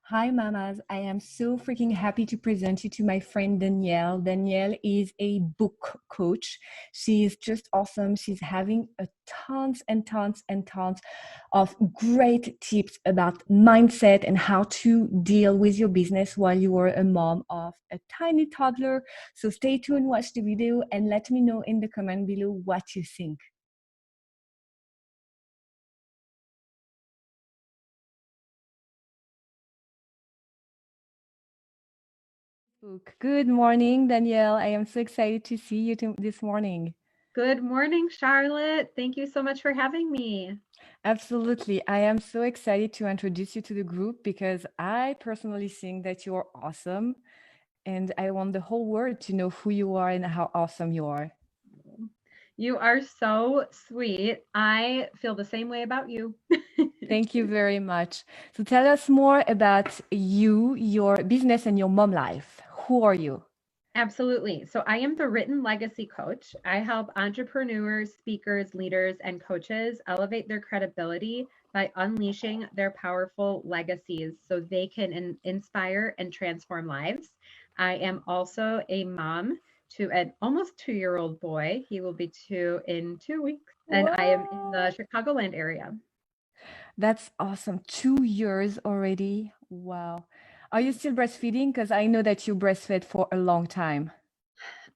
Hi, mamas. I am so freaking happy to present you to my friend Danielle. Danielle is a book coach. She is just awesome. She's having a tons and tons and tons of great tips about mindset and how to deal with your business while you are a mom of a tiny toddler. So stay tuned, watch the video, and let me know in the comment below what you think. Good morning, Danielle. I am so excited to see you this morning. Good morning, Charlotte. Thank you so much for having me. Absolutely. I am so excited to introduce you to the group because I personally think that you are awesome. And I want the whole world to know who you are and how awesome you are. You are so sweet. I feel the same way about you. Thank you very much. So tell us more about you, your business, and your mom life. Who are you? Absolutely. So, I am the written legacy coach. I help entrepreneurs, speakers, leaders, and coaches elevate their credibility by unleashing their powerful legacies so they can inspire and transform lives. I am also a mom to an almost 2-year-old boy. He will be two in 2 weeks, and I am in the What? Chicagoland area. That's awesome. 2 years already. Wow. Are you still breastfeeding? Because I know that you breastfed for a long time.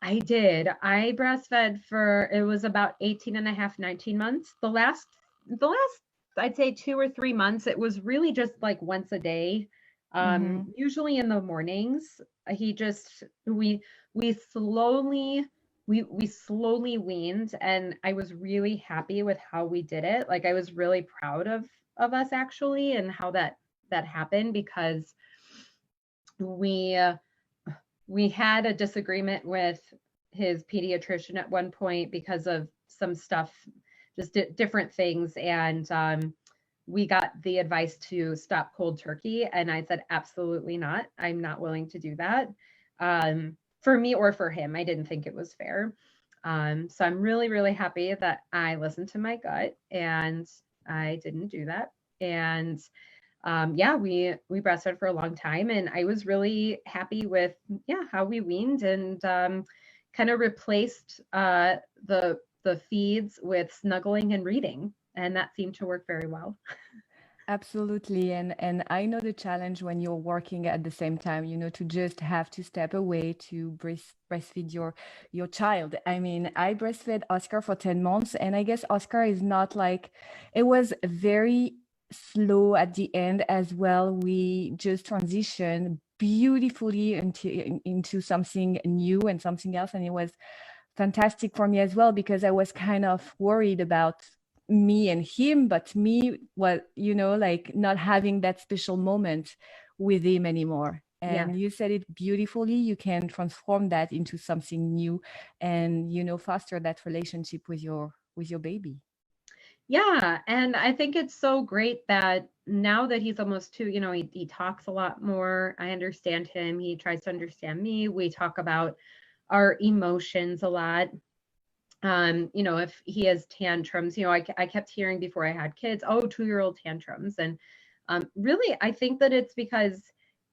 I did. I breastfed for it was about 18 and a half, 19 months. The last I'd say 2 or 3 months, it was really just like once a day. Mm-hmm. Usually in the mornings. He just we slowly we slowly weaned, and I was really happy with how we did it. Like I was really proud of us actually, and how that happened, because we we had a disagreement with his pediatrician at one point because of some stuff, just different things. And we got the advice to stop cold turkey. And I said, absolutely not. I'm not willing to do that, for me or for him. I didn't think it was fair. So I'm really, really happy that I listened to my gut and I didn't do that. And yeah, we breastfed for a long time, and I was really happy with how we weaned, and kind of replaced the feeds with snuggling and reading, and that seemed to work very well. Absolutely. And I know the challenge when you're working at the same time, to just have to step away to breastfeed your child. I mean, I breastfed Oscar for 10 months, and I guess Oscar is not like it was very slow at the end as well. We just transitioned beautifully into something new and something else. And it was fantastic for me as well because I was kind of worried about me and him, but me was, like not having that special moment with him anymore. Yeah. And you said it beautifully. You can transform that into something new and, foster that relationship with your baby. Yeah, and I think it's so great that now that he's almost two, he talks a lot more. I understand him. He tries to understand me. We talk about our emotions a lot. If he has tantrums, I kept hearing before I had kids, oh, 2-year-old tantrums. And really, I think that it's because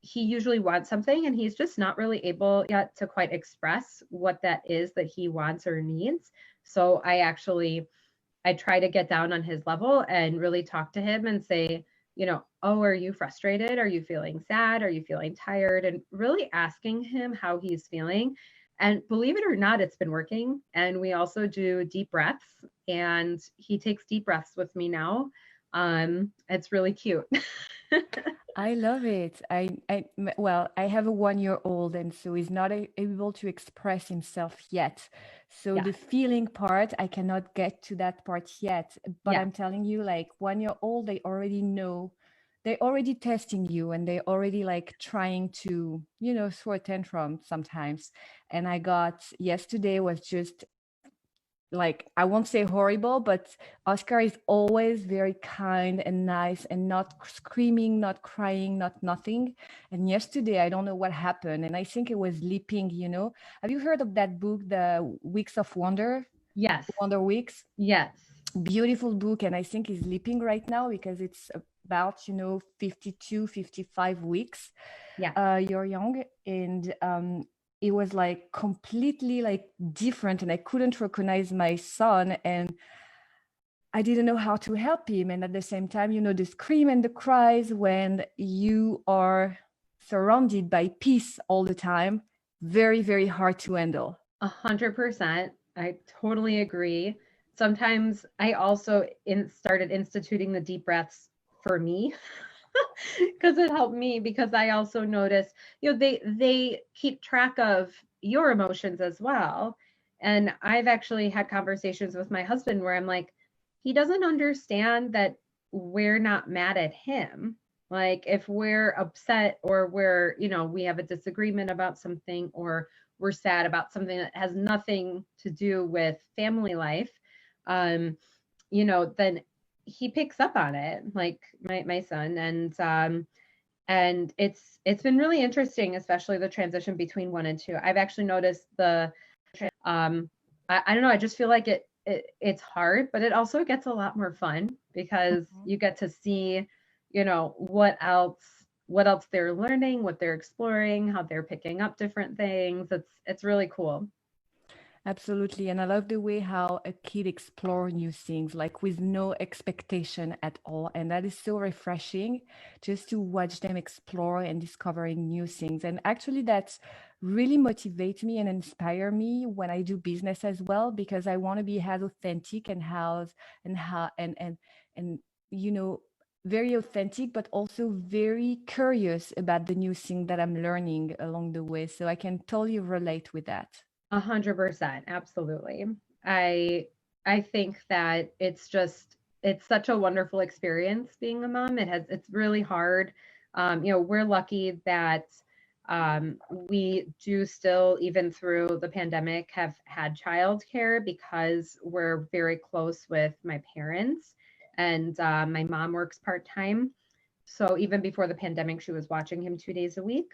he usually wants something and he's just not really able yet to quite express what that is that he wants or needs. So I try to get down on his level and really talk to him and say, oh, are you frustrated? Are you feeling sad? Are you feeling tired? And really asking him how he's feeling. And believe it or not, it's been working. And we also do deep breaths, and he takes deep breaths with me now. It's really cute. I love it. Well, I have a 1-year-old, and so he's not able to express himself yet. So Yeah. the feeling part, I cannot get to that part yet. But Yeah. I'm telling you, like 1-year-old, they already know, they're already testing you, and they already like trying to, throw a tantrum sometimes. And I got yesterday was just like I won't say horrible, but Oscar is always very kind and nice and not screaming, not crying, not nothing. And yesterday, I don't know what happened, and I think it was leaping. Have you heard of that book, The Weeks of Wonder? Yes. Wonder Weeks? Yes. Beautiful book, and I think he's leaping right now because it's about, 52, 55 weeks. Yeah. You're young, and it was like completely like different, and I couldn't recognize my son, and I didn't know how to help him. And at the same time, the scream and the cries when you are surrounded by peace all the time, very, very hard to handle. 100%. I totally agree. Sometimes I also started instituting the deep breaths for me because it helped me because I also noticed, they keep track of your emotions as well. And I've actually had conversations with my husband where I'm like, he doesn't understand that we're not mad at him. Like if we're upset or we have a disagreement about something or we're sad about something that has nothing to do with family life, um, then he picks up on it, like my son, and it's been really interesting, especially the transition between one and two. I've actually noticed um I don't know, I just feel like it's hard, but it also gets a lot more fun because Mhm. you get to see, what else they're learning, what they're exploring, how they're picking up different things. It's really cool. Absolutely. And I love the way how a kid explore new things, like with no expectation at all. And that is so refreshing just to watch them explore and discovering new things. And actually that's really motivates me and inspire me when I do business as well, because I want to be as authentic and you know, very authentic, but also very curious about the new thing that I'm learning along the way. So I can totally relate with that. 100%, absolutely. I think that it's such a wonderful experience being a mom. It's really hard. We're lucky that we do still, even through the pandemic, have had childcare because we're very close with my parents, and my mom works part time. So even before the pandemic, she was watching him 2 days a week.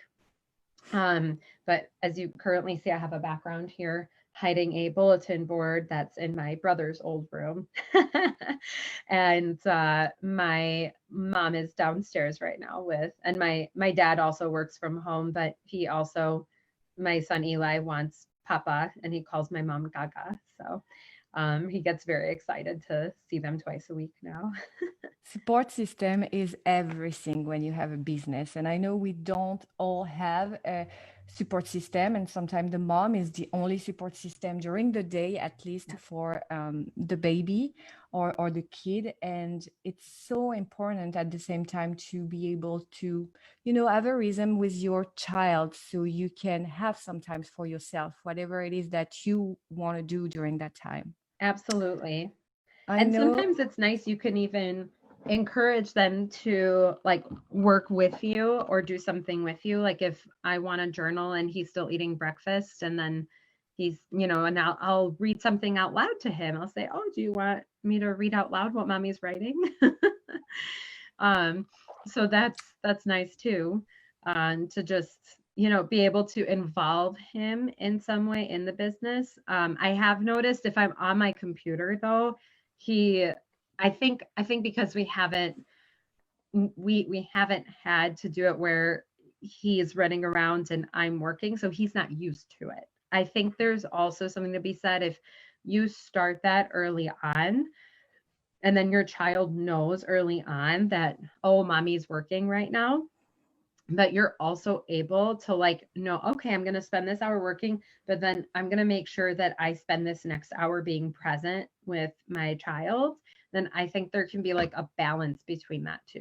But as you currently see, I have a background here hiding a bulletin board that's in my brother's old room. And my mom is downstairs right now and my dad also works from home, but my son Eli wants Papa, and he calls my mom Gaga. So he gets very excited to see them twice a week now. Support system is everything when you have a business. And I know we don't all have a support system. And sometimes the mom is the only support system during the day, at least Yeah, for the baby or the kid. And it's so important at the same time to be able to, have a rhythm with your child so you can have sometimes for yourself, whatever it is that you want to do during that time. absolutely. I And know. sometimes it's nice, you can even encourage them to like work with you or do something with you. Like if I want to journal and he's still eating breakfast, and then and I'll read something out loud to him. I'll say, "Oh, do you want me to read out loud what mommy's writing?" um, so that's nice too, to just be able to involve him in some way in the business. I have noticed if I'm on my computer though, he I think because we haven't had to do it where he's running around and I'm working, so he's not used to it. I think there's also something to be said if you start that early on, and then your child knows early on that, oh, mommy's working right now, but you're also able to like know, okay, I'm going to spend this hour working, but then I'm going to make sure that I spend this next hour being present with my child. Then I think there can be like a balance between that too.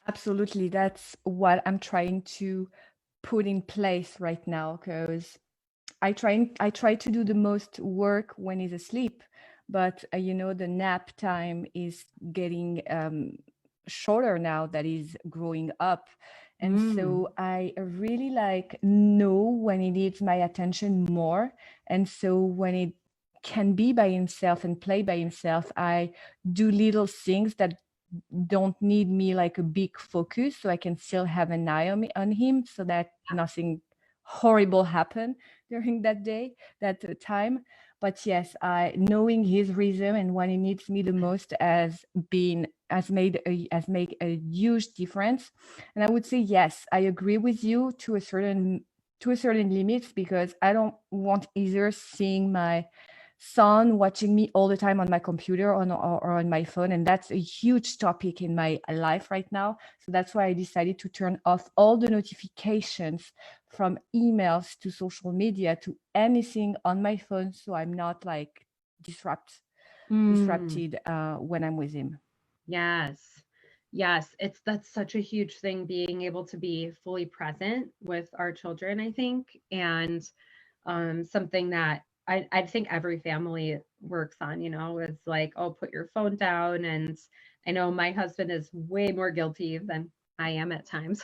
Absolutely. That's what I'm trying to put in place right now, because I try to do the most work when he's asleep, but the nap time is getting shorter now that he's growing up. And Mm, so I really like know when he needs my attention more. And so when it can be by himself and play by himself, I do little things that don't need me like a big focus, so I can still have an eye on him so that nothing horrible happen during that day, that time. But yes, I knowing his rhythm and when he needs me the most has been made a huge difference. And I would say yes, I agree with you to a certain limit, because I don't want either seeing my son watching me all the time on my computer or on my phone, and that's a huge topic in my life right now. So that's why I decided to turn off all the notifications, from emails to social media to anything on my phone, so I'm not like Mm, disrupted when I'm with him. yes. Yes, that's such a huge thing, being able to be fully present with our children, I think, and something that I think every family works on, is like, oh, put your phone down. And I know my husband is way more guilty than I am at times.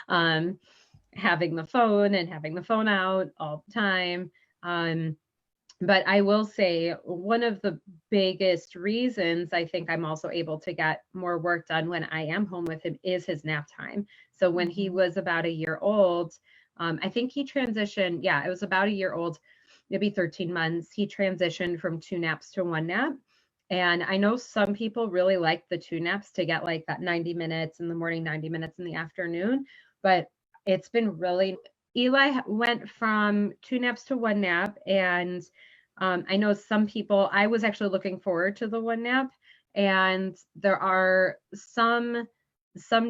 um, Having the phone and having the phone out all the time. Um, but I will say one of the biggest reasons I think I'm also able to get more work done when I am home with him is his nap time. So when he Mhm. was about a year old, I think he transitioned, yeah, it was about a year old, maybe 13 months. He transitioned from two naps to one nap. And I know some people really like the two naps to get like that 90 minutes in the morning, 90 minutes in the afternoon. But it's been really, Eli went from two naps to one nap. And I know some people, I was actually looking forward to the one nap. And there are some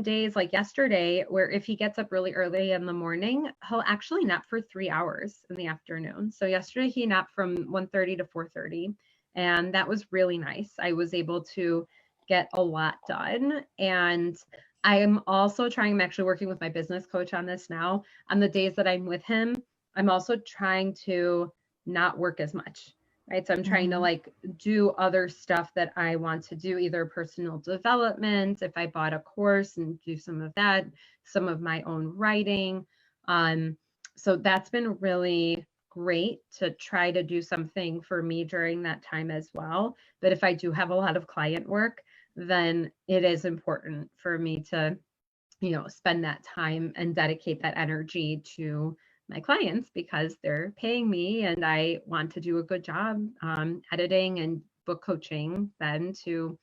days like yesterday where if he gets up really early in the morning, he'll actually nap for 3 hours in the afternoon. So yesterday he napped from 1:30 to 4:30, and that was really nice. I was able to get a lot done. And I'm also trying, I'm actually working with my business coach on this now. On the days that I'm with him, I'm also trying to not work as much, right? So I'm trying to Mhm. like do other stuff that I want to do, either personal development, if I bought a course and do some of that, some of my own writing. Um, so that's been really great to try to do something for me during that time as well. But if I do have a lot of client work, then it is important for me to, spend that time and dedicate that energy to my clients because they're paying me and I want to do a good job editing and book coaching then to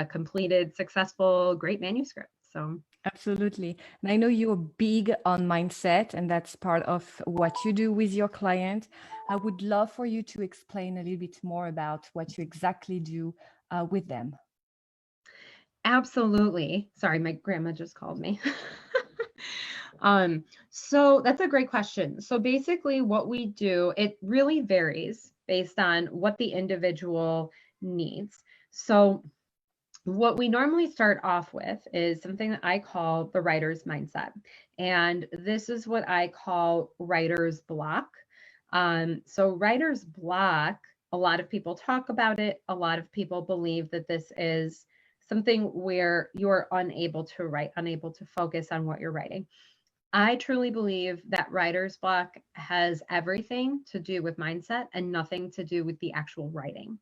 completed, successful, great manuscript. So Absolutely. And I know you're big on mindset, and that's part of what you do with your client. I would love for you to explain a little bit more about what you exactly do with them. absolutely. Sorry, my grandma just called me. So that's a great question. So basically what we do, it really varies based on what the individual needs. So what we normally start off with is something that I call the writer's mindset. And this is what I call writer's block. So writer's block, a lot of people talk about it. A lot of people believe that this is something where you're unable to write, unable to focus on what you're writing. I truly believe that writer's block has everything to do with mindset and nothing to do with the actual writing.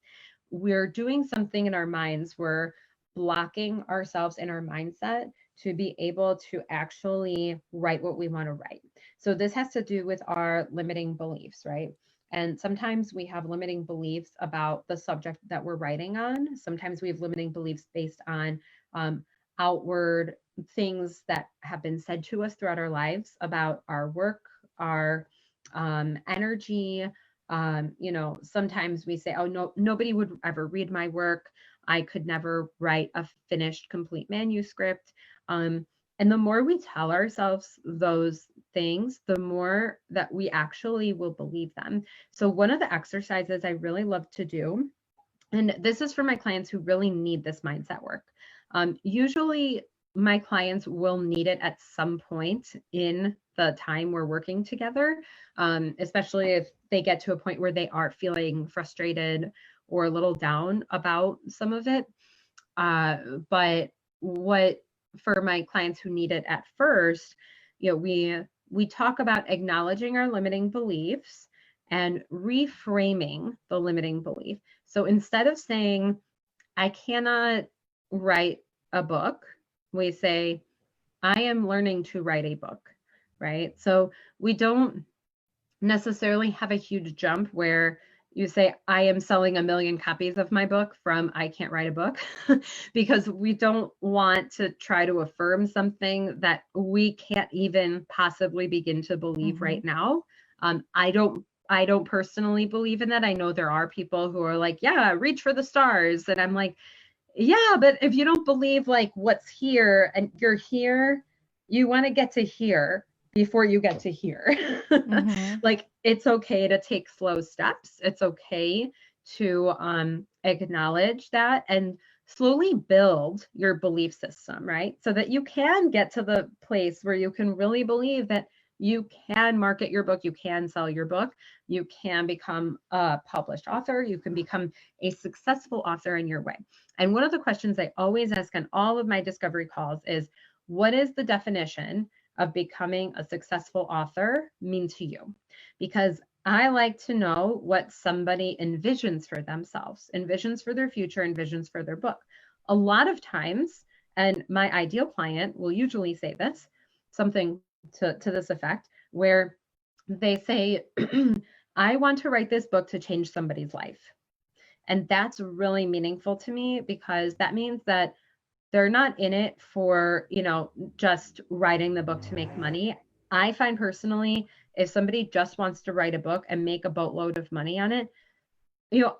We're doing something in our minds, we're blocking ourselves in our mindset to be able to actually write what we want to write. So this has to do with our limiting beliefs, right? And sometimes we have limiting beliefs about the subject that we're writing on. Sometimes we have limiting beliefs based on um, outward things that have been said to us throughout our lives about our work, our energy. Sometimes we say, oh, no, nobody would ever read my work. I could never write a finished, complete manuscript. Um, and the more we tell ourselves those things, the more that we actually will believe them. So, one of the exercises I really love to do, and this is for my clients who really need this mindset work. Usually, my clients will need it at some point in the time we're working together, especially if they get to a point where they are feeling frustrated or a little down about some of it. Uh, but what for my clients who need it at first, we talk about acknowledging our limiting beliefs and reframing the limiting belief. So instead of saying, I cannot write a book, we say, I am learning to write a book, right? So we don't necessarily have a huge jump where you say, I am selling 1,000,000 copies of my book from I can't write a book, because we don't want to try to affirm something that we can't even possibly begin to believe Mm-hmm. right now. I don't personally believe in that. I know there are people who are like, yeah, reach for the stars. And I'm like, yeah, but if you don't believe like what's here and you're here, you want to get to here before you get to here. Mm-hmm. Like it's okay to take slow steps. It's okay to acknowledge that and slowly build your belief system, right? So that you can get to the place where you can really believe that you can market your book, you can sell your book, you can become a published author, you can become a successful author in your way. And one of the questions I always ask on all of my discovery calls is, what is the definition of becoming a successful author mean to you? Because I like to know what somebody envisions for themselves, envisions for their future, envisions for their book. A lot of times, and my ideal client will usually say this, something to this effect, where they say, I want to write this book to change somebody's life. And that's really meaningful to me because that means that they're not in it for, just writing the book to make money. I find personally, if somebody just wants to write a book and make a boatload of money on it, you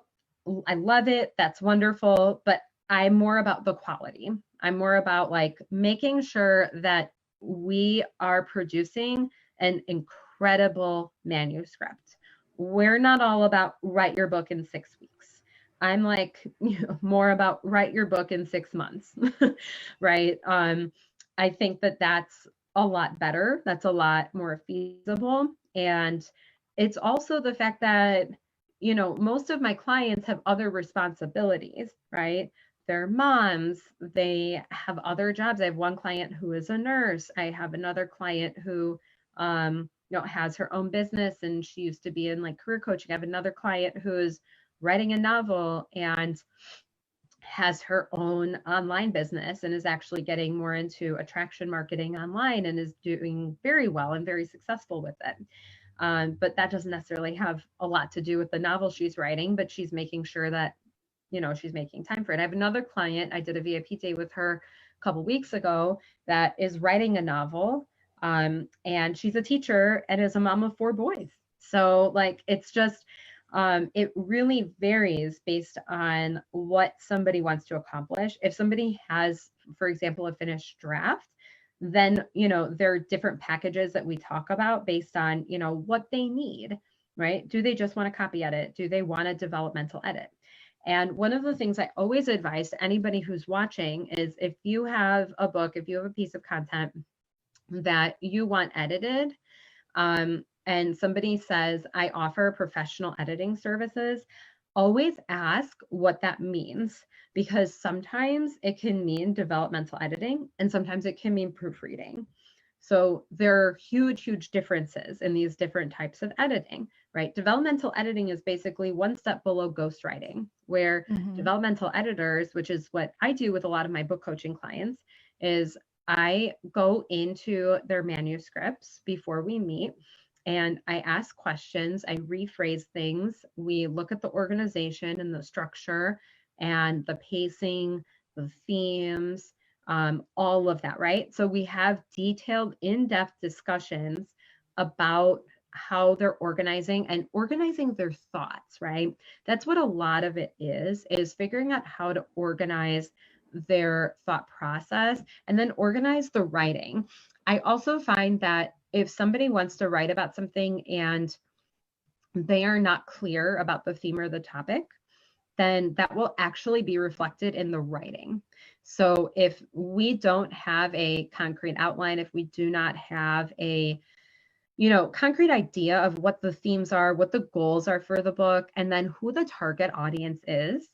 I love it. That's wonderful. But I'm more about the quality. I'm more about like making sure that we are producing an incredible manuscript. We're not all about write your book in 6 weeks. I'm like, more about write your book in 6 months, right? I think that that's a lot better. That's a lot more feasible. And it's also the fact that most of my clients have other responsibilities, right? They're moms, they have other jobs. I have one client who is a nurse. I have another client who has her own business and she used to be in like career coaching. I have another client who's writing a novel and has her own online business and is actually getting more into attraction marketing online and is doing very well and very successful with it. But that doesn't necessarily have a lot to do with the novel she's writing, but she's making sure that, she's making time for it. I have another client, I did a VIP day with her a couple weeks ago that is writing a novel. And she's a teacher and is a mom of 4 boys. So like, it's just, it really varies based on what somebody wants to accomplish. If somebody has, for example, a finished draft, then there are different packages that we talk about based on what they need, right? Do they just want to copy edit? Do they want a developmental edit? And one of the things I always advise to anybody who's watching is, if you have a book, if you have a piece of content that you want edited, and somebody says, I offer professional editing services, always ask what that means, because sometimes it can mean developmental editing and sometimes it can mean proofreading. So there are huge, huge differences in these different types of editing, right? Developmental editing is basically one step below ghostwriting, where Mm-hmm. developmental editors, which is what I do with a lot of my book coaching clients, is I go into their manuscripts before we meet and I ask questions, I rephrase things. We look at the organization and the structure and the pacing, the themes, all of that, right? So we have detailed, in-depth discussions about how they're organizing and organizing their thoughts, right? That's what a lot of it is figuring out how to organize their thought process and then organize the writing. I also find that if somebody wants to write about something and they are not clear about the theme or the topic, then that will actually be reflected in the writing. So if we don't have a concrete outline, if we do not have a concrete idea of what the themes are, what the goals are for the book, and then who the target audience is,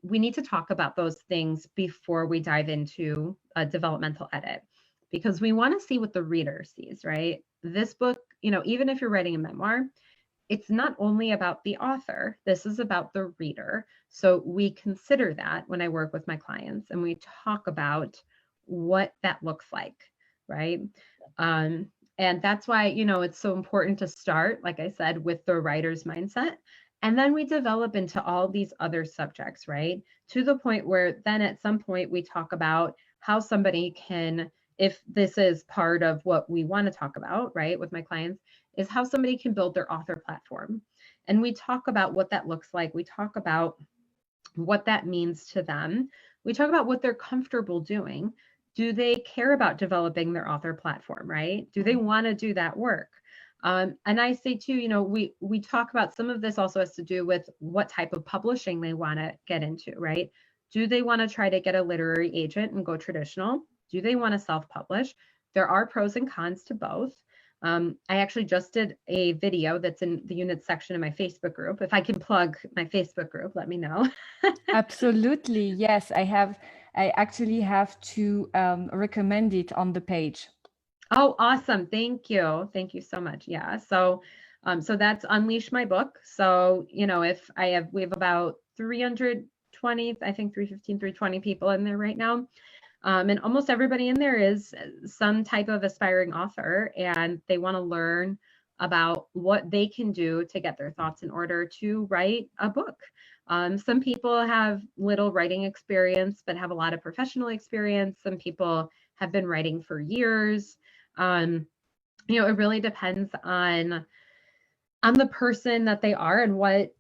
we need to talk about those things before we dive into a developmental edit, because we want to see what the reader sees, right? This book, even if you're writing a memoir, it's not only about the author, this is about the reader. So we consider that when I work with my clients and we talk about what that looks like, right? And that's why, it's so important to start, like I said, with the writer's mindset And then we develop into all these other subjects, right? To the point where then at some point we talk about how somebody can, if this is part of what we want to talk about, right, with my clients, is how somebody can build their author platform. And we talk about what that looks like. We talk about what that means to them. We talk about what they're comfortable doing. Do they care about developing their author platform, right? Do they want to do that work? And I say too, we talk about some of this also has to do with what type of publishing they want to get into, right? Do they want to try to get a literary agent and go traditional? Do they want to self-publish? There are pros and cons to both. I actually just did a video that's in the unit section of my Facebook group. If I can plug my Facebook group, let me know. Absolutely. Yes, I actually have to recommend it on the page. Oh, awesome. Thank you. Thank you so much. Yeah. So that's Unleash My Book. So, if we have about 320, I think 315, 320 people in there right now. And almost everybody in there is some type of aspiring author, and they want to learn about what they can do to get their thoughts in order to write a book. Some people have little writing experience, but have a lot of professional experience. Some people have been writing for years. Um, it really depends on the person that they are and what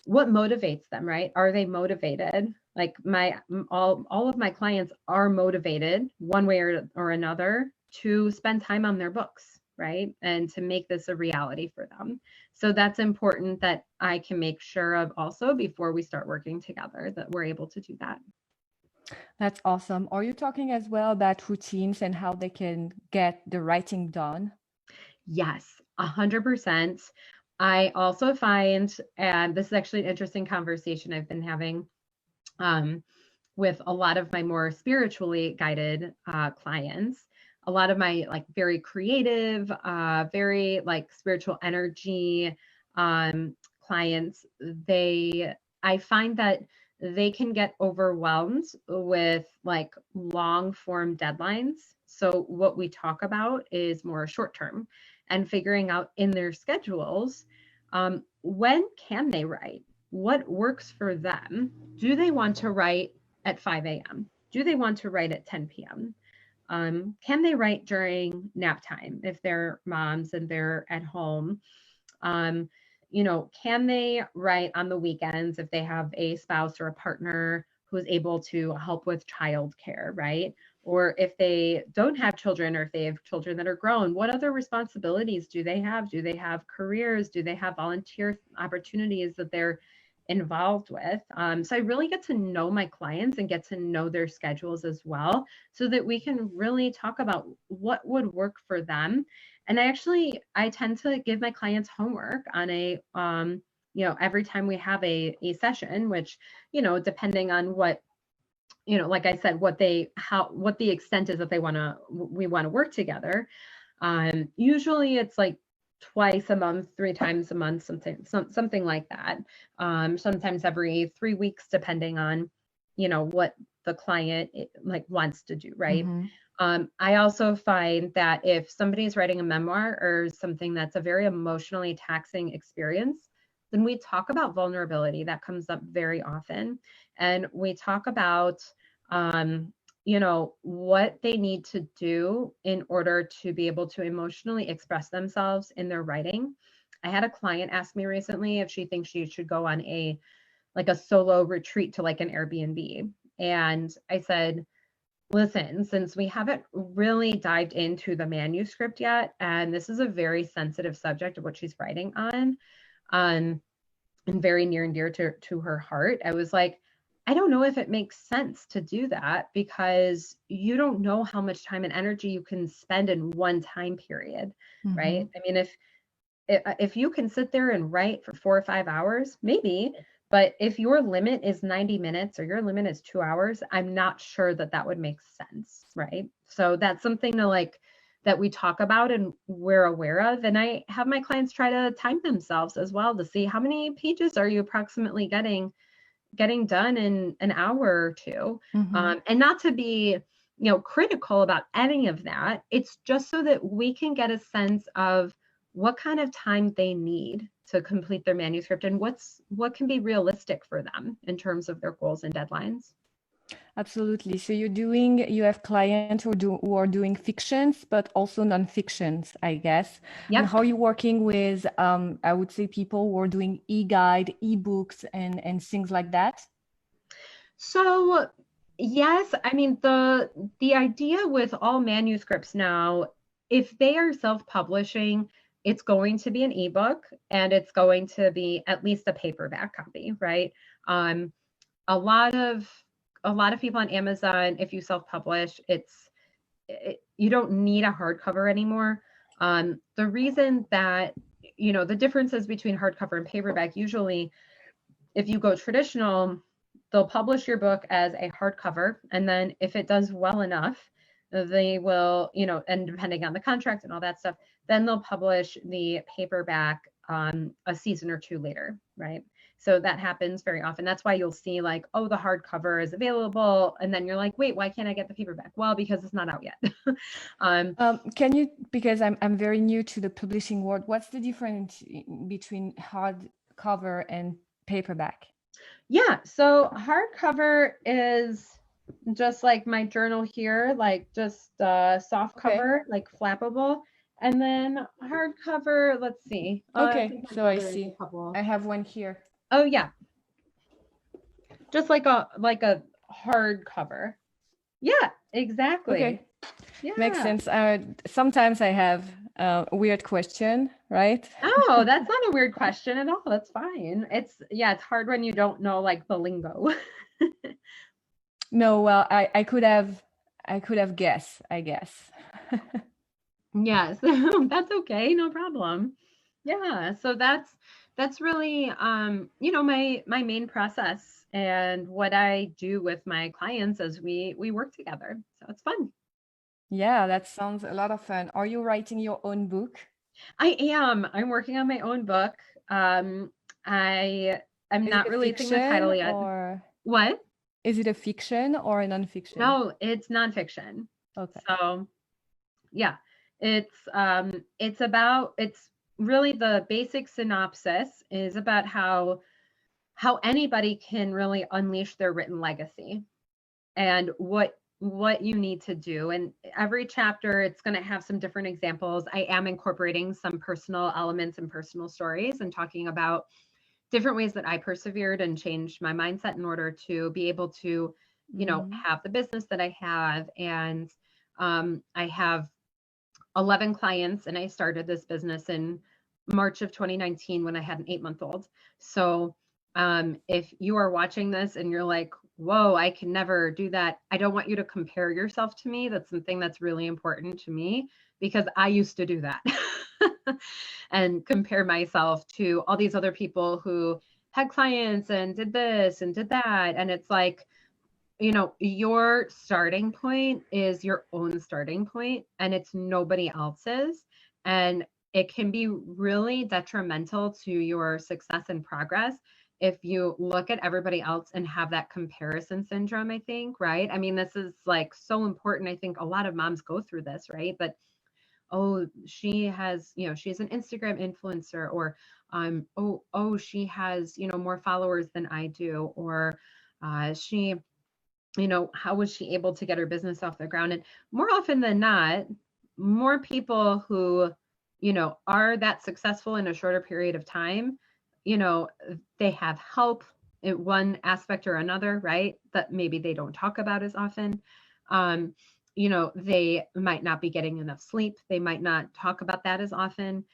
motivates them, right? Are they motivated? Like all of my clients are motivated one way or another to spend time on their books, right? And to make this a reality for them. So that's important that I can make sure of also before we start working together that we're able to do that. That's awesome. Are you talking as well about routines and how they can get the writing done? Yes, 100%. I also find, and this is actually an interesting conversation I've been having with a lot of my more spiritually guided clients, a lot of my like very creative, very like spiritual energy clients, I find that they can get overwhelmed with like long form deadlines. So what we talk about is more short term and figuring out in their schedules, when can they write? What works for them? Do they want to write at 5 a.m.? Do they want to write at 10 p.m.? Can they write during nap time if they're moms and they're at home? Um, can they write on the weekends if they have a spouse or a partner who's able to help with childcare, right? Or if they don't have children, or if they have children that are grown, what other responsibilities do they have? Do they have careers? Do they have volunteer opportunities that they're involved with? So I really get to know my clients and get to know their schedules as well, so that we can really talk about what would work for them. And I tend to give my clients homework on every time we have a session, which, depending on what, like I said, what the extent is that we want to work together. Usually it's like twice a month, 3 times a month, something like that. Sometimes every 3 weeks, depending on, what the client like wants to do, right? Mm-hmm. I also find that if somebody is writing a memoir or something that's a very emotionally taxing experience, then we talk about vulnerability. That comes up very often. And we talk about, what they need to do in order to be able to emotionally express themselves in their writing. I had a client ask me recently if she thinks she should go on a solo retreat to like an Airbnb. And I said, listen, since we haven't really dived into the manuscript yet, and this is a very sensitive subject of what she's writing on, and very near and dear to her heart, I was like, I don't know if it makes sense to do that, because you don't know how much time and energy you can spend in one time period, Mm-hmm. right? I mean, if you can sit there and write for 4 or 5 hours, maybe, but if your limit is 90 minutes or your limit is 2 hours, I'm not sure that would make sense, right? So that's something that we talk about and we're aware of. And I have my clients try to time themselves as well to see how many pages are you approximately getting done in an hour or two. Mm-hmm. And not to be, critical about any of that. It's just so that we can get a sense of what kind of time they need to complete their manuscript and what can be realistic for them in terms of their goals and deadlines. Absolutely. So you have clients who are doing fictions, but also non-fictions, I guess. And Yep. how are you working with, I would say, people who are doing e-guide, e-books, and things like that? So yes, I mean the idea with all manuscripts now, if they are self-publishing, it's going to be an ebook and it's going to be at least a paperback copy, right? Um, a lot of people on Amazon, if you self-publish, you don't need a hardcover anymore. The reason that the differences between hardcover and paperback, usually if you go traditional, they'll publish your book as a hardcover, and then if it does well enough, they will, and depending on the contract and all that stuff, then they'll publish the paperback a season or two later, right? So that happens very often. That's why you'll see like, oh, the hardcover is available, and then you're like, wait, why can't I get the paperback? Well, because it's not out yet. Can you, because I'm very new to the publishing world, what's the difference between hardcover and paperback? Yeah, so hardcover is just like my journal here, like just soft cover, like flappable. And then hardcover, let's see. I Okay, think my so I brother has see. a couple. I have one here. Oh yeah, just like a hardcover. Yeah, exactly. Okay, Yeah. makes sense. Sometimes I have a weird question, right? Oh, that's not a weird question at all. That's fine. It's hard when you don't know like the lingo. No, well, I could have guessed, I guess. Yes, that's okay, no problem. Yeah, so that's really my main process and what I do with my clients as we work together. So it's fun. Yeah, that sounds a lot of fun. Are you writing your own book? I am. I'm working on my own book. I'm Is it not a releasing the title fiction yet. or What? is it a fiction or a nonfiction? No, it's nonfiction. Okay. So yeah, it's really the basic synopsis is about how anybody can really unleash their written legacy and what you need to do. And every chapter it's going to have some different examples. I am incorporating some personal elements and personal stories and talking about different ways that I persevered and changed my mindset in order to be able to have the business that I have. And I have 11 clients, and I started this business in March of 2019 when I had an 8-month-old. So if you are watching this and you're like, whoa, I can never do that, I don't want you to compare yourself to me. That's something that's really important to me because I used to do that and compare myself to all these other people who had clients and did this and did that. And it's like, your starting point is your own starting point and it's nobody else's. And it can be really detrimental to your success and progress if you look at everybody else and have that comparison syndrome, I think, right? I mean, this is like so important. I think a lot of moms go through this, right? But oh, she has, she's an Instagram influencer, or she has, more followers than I do, or she how was she able to get her business off the ground? And more often than not, more people who, are that successful in a shorter period of time, they have help in one aspect or another, right? That maybe they don't talk about as often. They might not be getting enough sleep. They might not talk about that as often.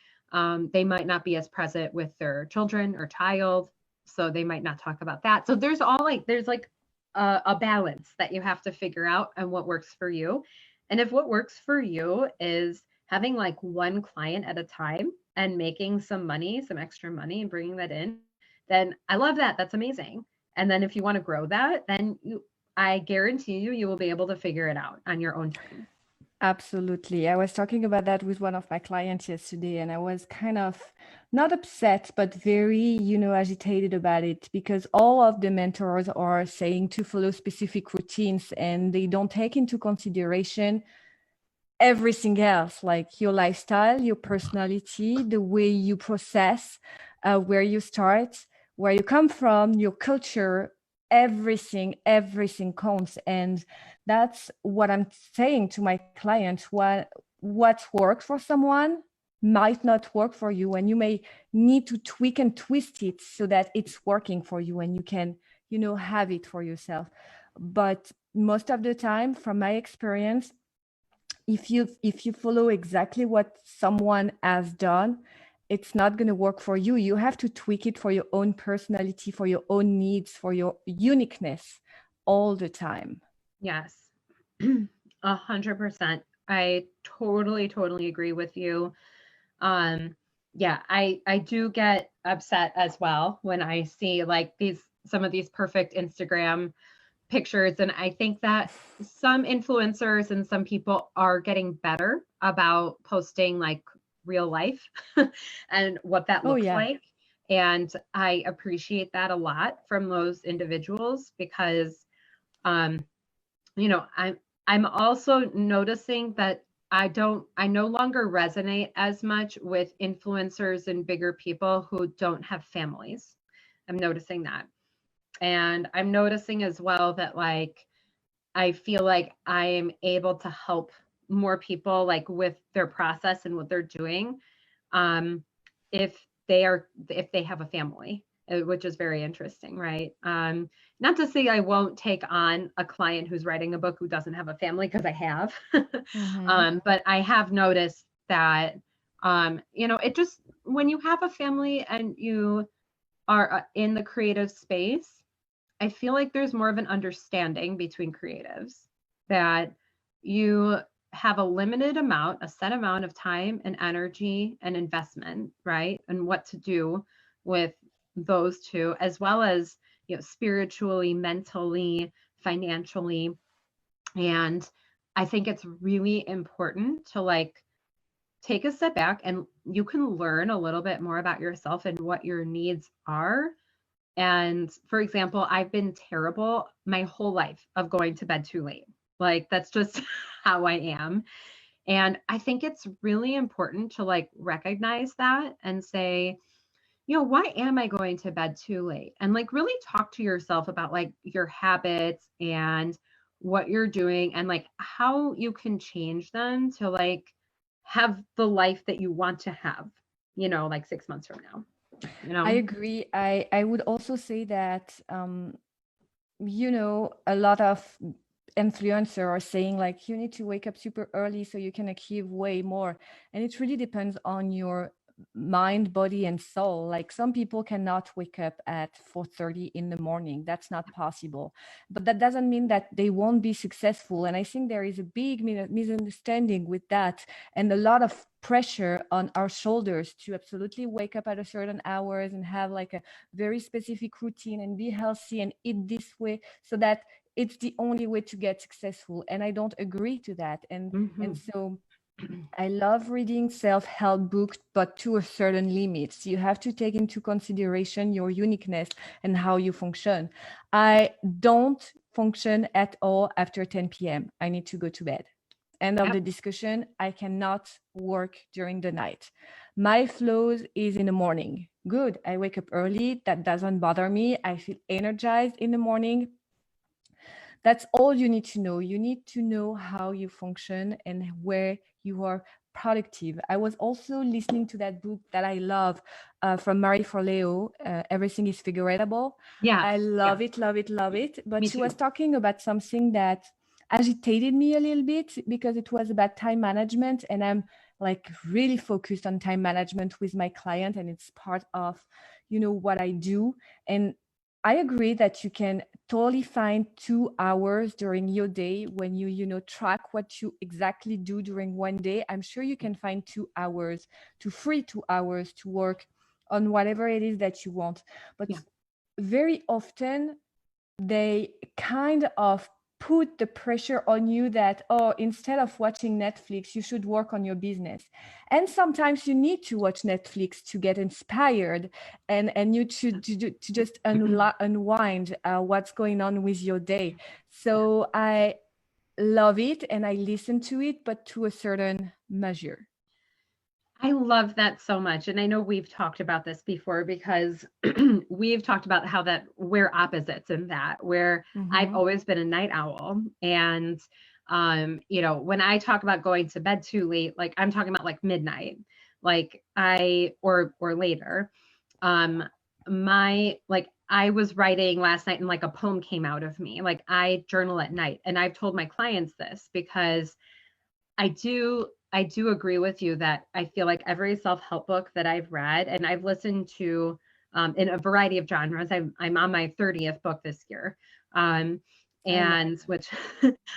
They might not be as present with their children or child. So they might not talk about that. So there's a balance that you have to figure out and what works for you. And if what works for you is having like one client at a time and making some money, some extra money and bringing that in, then I love that. That's amazing. And then if you want to grow that, then I guarantee you will be able to figure it out on your own time. Absolutely. I was talking about that with one of my clients yesterday, and I was kind of not upset, but very, agitated about it because all of the mentors are saying to follow specific routines and they don't take into consideration everything else, like your lifestyle, your personality, the way you process, where you start, where you come from, your culture, everything counts. And that's what I'm saying to my clients. What works for someone might not work for you, and you may need to tweak and twist it so that it's working for you and you can, have it for yourself. But most of the time, from my experience, if you follow exactly what someone has done, it's not going to work for you. You have to tweak it for your own personality, for your own needs, for your uniqueness all the time. Yes. 100%. I totally agree with you. Um, yeah, I do get upset as well when I see like some of these perfect Instagram pictures. And I think that some influencers and some people are getting better about posting like real life and what that Oh looks yeah. like. And I appreciate that a lot from those individuals because um, I'm also noticing that I no longer resonate as much with influencers and bigger people who don't have families. I'm noticing that. And I'm noticing as well that like I feel like I am able to help more people like with their process and what they're doing um if if they have a family, which is very interesting, right? Not to say I won't take on a client who's writing a book who doesn't have a family, because I have. Mm-hmm. But I have noticed that it just when you have a family and you are in the creative space, I feel like there's more of an understanding between creatives that you have a limited amount, a set amount of time and energy and investment, right? And what to do with those two, as well as, spiritually, mentally, financially. And I think it's really important to like take a step back and you can learn a little bit more about yourself and what your needs are. And for example, I've been terrible my whole life of going to bed too late. Like that's just how I am. And I think it's really important to like recognize that and say, why am I going to bed too late? And like really talk to yourself about like your habits and what you're doing and like how you can change them to like have the life that you want to have, like 6 months from now, I agree. I would also say that a lot of influencers are saying like you need to wake up super early so you can achieve way more. And it really depends on your mind, body, and soul. Like some people cannot wake up at 4:30 in the morning. That's not possible. But that doesn't mean that they won't be successful. And I think there is a big misunderstanding with that and a lot of pressure on our shoulders to absolutely wake up at a certain hours and have like a very specific routine and be healthy and eat this way so that it's the only way to get successful. And I don't agree to that. And Mhm. so I love reading self-help books, but to a certain limit. You have to take into consideration your uniqueness and how you function. I don't function at all after 10 p.m. I need to go to bed. End of Yep. the discussion. I cannot work during the night. My flows is in the morning. Good. I wake up early. That doesn't bother me. I feel energized in the morning. That's all you need to know. You need to know how you function and where you are productive. I was also listening to that book that I love from Marie Forleo, Everything is Figureable. Yes. I love Yes. it, love it, love it. But Me she was too. talking about something that agitated me a little bit because it was about time management. And I'm like really focused on time management with my client, and it's part of, what I do. And I agree that you can totally find 2 hours during your day when you track what you exactly do during one day. I'm sure you can find 2 hours to free 2 hours to work on whatever it is that you want. But Yeah. very often they kind of put the pressure on you that, oh, instead of watching Netflix you should work on your business. And sometimes you need to watch Netflix to get inspired, and you to just unwind what's going on with your day. Yeah. So love it and I listen to it, but to a certain measure. I love that so much. And I know we've talked about this before because we've talked about how that we're opposites in that, where I've Mm-hmm. always been a night owl. And, when I talk about going to bed too late, like I'm talking about like midnight, or later. Um, I was writing last night and like a poem came out of me. Like I journal at night. And I've told my clients this because I do agree with you that I feel like every self-help book that I've read and I've listened to in a variety of genres. I'm on my 30th book this year. Um, I love and that. which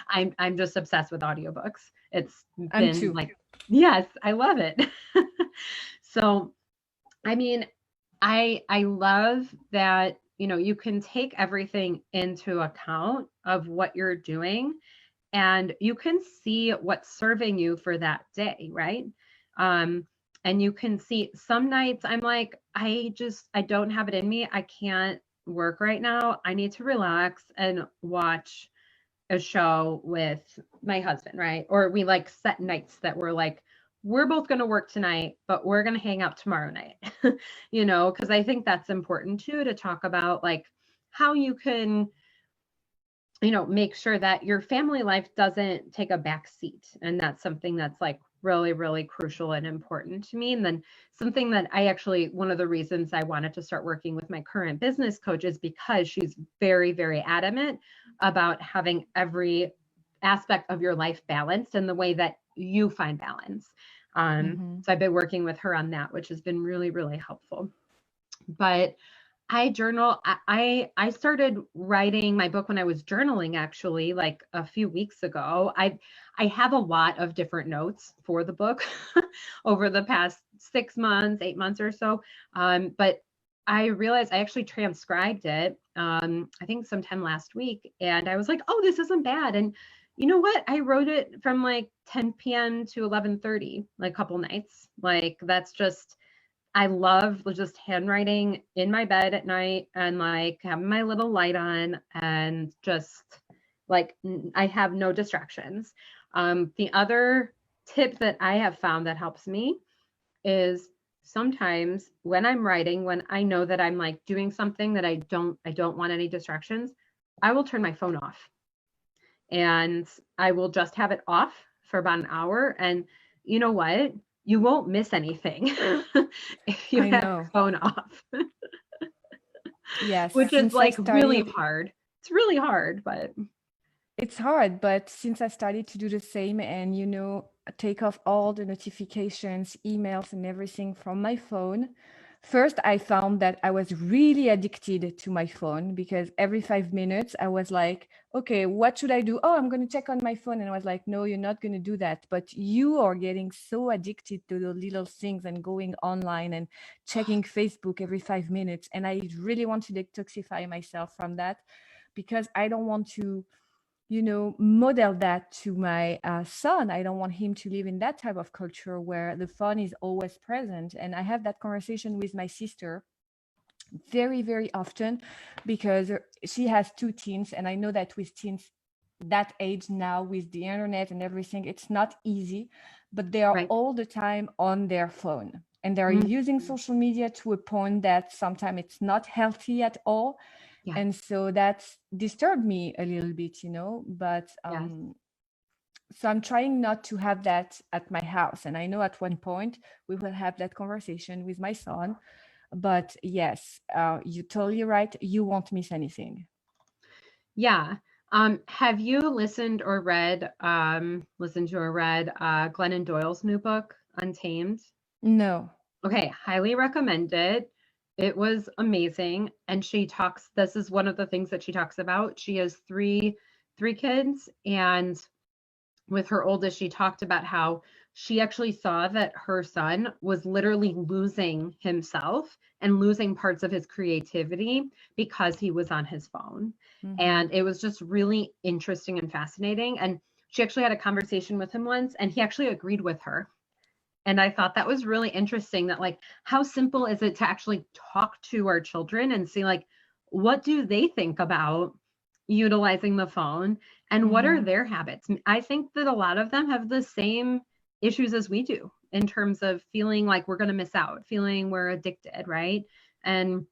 I'm just obsessed with audiobooks. It's I'm been too. like, yes, I love it. So, I mean, I love that, you can take everything into account of what you're doing and you can see what's serving you for that day, right? Um, and you can see some nights I'm like, I don't have it in me. I can't work right now. I need to relax and watch a show with my husband, right? Or we like set nights that we're like, we're both going to work tonight, but we're going to hang out tomorrow night, because I think that's important too to talk about like how you can make sure that your family life doesn't take a back seat. And that's something that's like really, really crucial and important to me. And then something that one of the reasons I wanted to start working with my current business coach is because she's very, very adamant about having every aspect of your life balanced in the way that you find balance. Mm-hmm. So I've been working with her on that, which has been really, really helpful. But I journal. I started writing my book when I was journaling actually like a few weeks ago. I have a lot of different notes for the book over the past 6 months, 8 months or so. But I realized I actually transcribed it. I think sometime last week, and I was like, oh, this isn't bad. And you know what? I wrote it from like 10 p.m. to 11:30, like a couple nights. Like that's just I love just handwriting in my bed at night and like having my little light on and just like I have no distractions. The other tip that I have found that helps me is sometimes when I'm writing, when I know that I'm like doing something that I don't want any distractions, I will turn my phone off and I will just have it off for about an hour. And you know what? You won't miss anything if you I have your know. phone off, Yes. which is Since I like really started, hard. It's really hard, but it's hard, but since I started to do the same and, take off all the notifications, emails, and everything from my phone, first I found that I was really addicted to my phone because every 5 minutes I was like, okay, what should I do? Oh, I'm going to check on my phone. And I was like, no, you're not going to do that. But you are getting so addicted to the little things and going online and checking Facebook every 5 minutes. And I really want to detoxify myself from that because I don't want to model that to my son. I don't want him to live in that type of culture where the fun is always present. And I have that conversation with my sister very, very often because she has two teens. And I know that with teens that age now, with the internet and everything, it's not easy, but they are right. all the time on their phone. And they're Mm, using social media to a point that sometimes it's not healthy at all, yeah. and so that's disturbed me a little bit, but Yes. so I'm trying not to have that at my house. And I know at one point we will have that conversation with my son, but yes, you're totally right, you won't miss anything. Yeah. Have you listened to or read Glennon Doyle's new book, Untamed? No. Okay, highly recommend it. It was amazing. And this is one of the things that she talks about. She has three kids, and with her oldest, she talked about how she actually saw that her son was literally losing himself and losing parts of his creativity because he was on his phone. Mm-hmm. And it was just really interesting and fascinating. And she actually had a conversation with him once, and he actually agreed with her. And I thought that was really interesting that, like, how simple is it to actually talk to our children and see, like, what do they think about utilizing the phone, and what are Mm-hmm. their habits? I think that a lot of them have the same issues as we do in terms of feeling like we're going to miss out, feeling we're addicted, right? And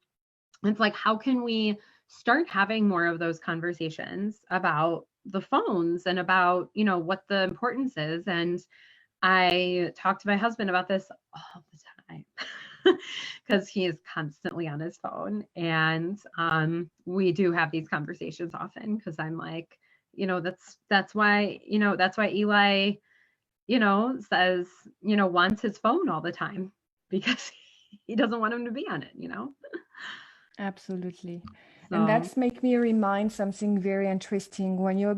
it's like, how can we start having more of those conversations about the phones and about, what the importance is? And I talk to my husband about this all the time because he is constantly on his phone. And we do have these conversations often because I'm like, that's why Eli, says, wants his phone all the time because he doesn't want him to be on it. Absolutely. And So, that's make me remind something very interesting. When you're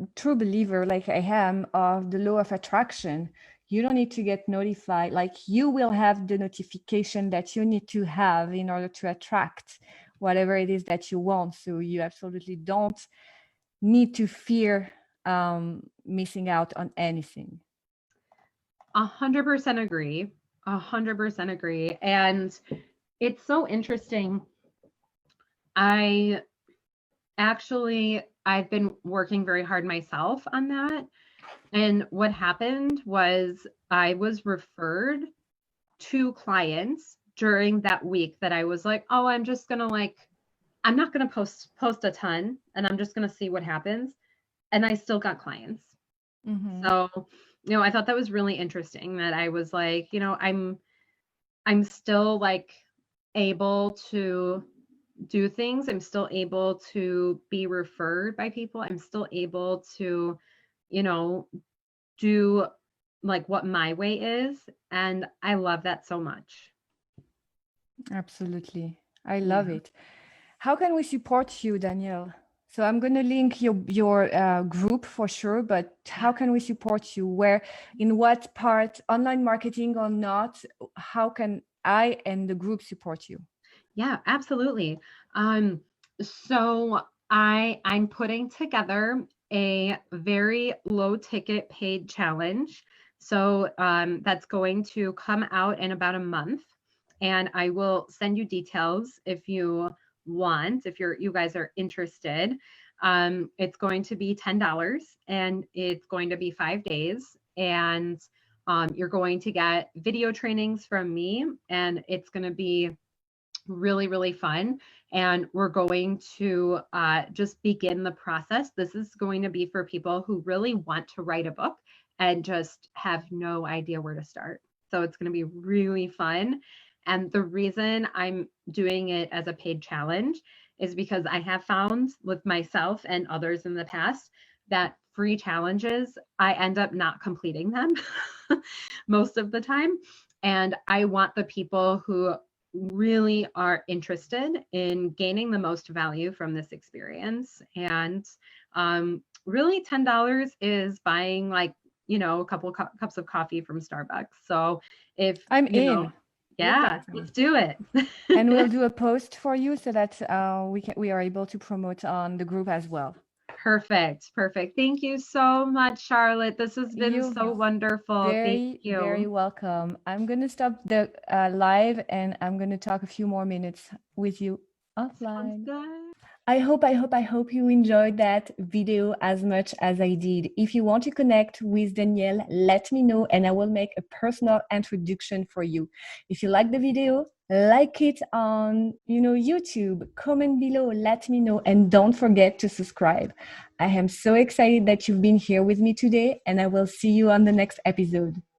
a true believer, like I am, of the law of attraction, you don't need to get notified. Like you will have the notification that you need to have in order to attract whatever it is that you want. So you absolutely don't need to fear missing out on anything. 100% agree. 100% agree. And it's so interesting. I I've been working very hard myself on that. And what happened was I was referred to clients during that week that I was like, "Oh, I'm just going to I'm not going to post a ton and I'm just going to see what happens." And I still got clients. Mm-hmm. So, I thought that was really interesting that I was like, I'm still like able to do things. I'm still able to be referred by people. I'm still able to, you know, do like what my way is. And I love that so much. Absolutely. I love Yeah. it. How can we support you, Danielle? So I'm going to link your group for sure, but how Yeah. can we support you? Where, in what part, online marketing or not? How can I and the group support you? Yeah, absolutely. Um, so I'm putting together a very low ticket paid challenge. So that's going to come out in about a month, and I will send you details if you want, if you guys are interested. It's going to be $10, and it's going to be 5 days, and you're going to get video trainings from me, and it's going to be really, really fun. And we're going to just begin the process. This is going to be for people who really want to write a book and just have no idea where to start. So it's going to be really fun. And the reason I'm doing it as a paid challenge is because I have found with myself and others in the past that free challenges, I end up not completing them most of the time. And I want the people who really are interested in gaining the most value from this experience. And really, $10 is buying like, a couple cups of coffee from Starbucks. So if, I'm in. Book yeah, that for me. let's do it. And we'll do a post for you so that we are able to promote on the group as well. Perfect. Perfect. Thank you so much, Charlotte. This has been You so wonderful. Thank very, very you. welcome. I'm going to stop the live and I'm going to talk a few more minutes with you Sounds offline. good. I hope you enjoyed that video as much as I did. If you want to connect with Danielle, let me know and I will make a personal introduction for you. If you like the video, like it on, YouTube, comment below, let me know, and don't forget to subscribe. I am so excited that you've been here with me today, and I will see you on the next episode.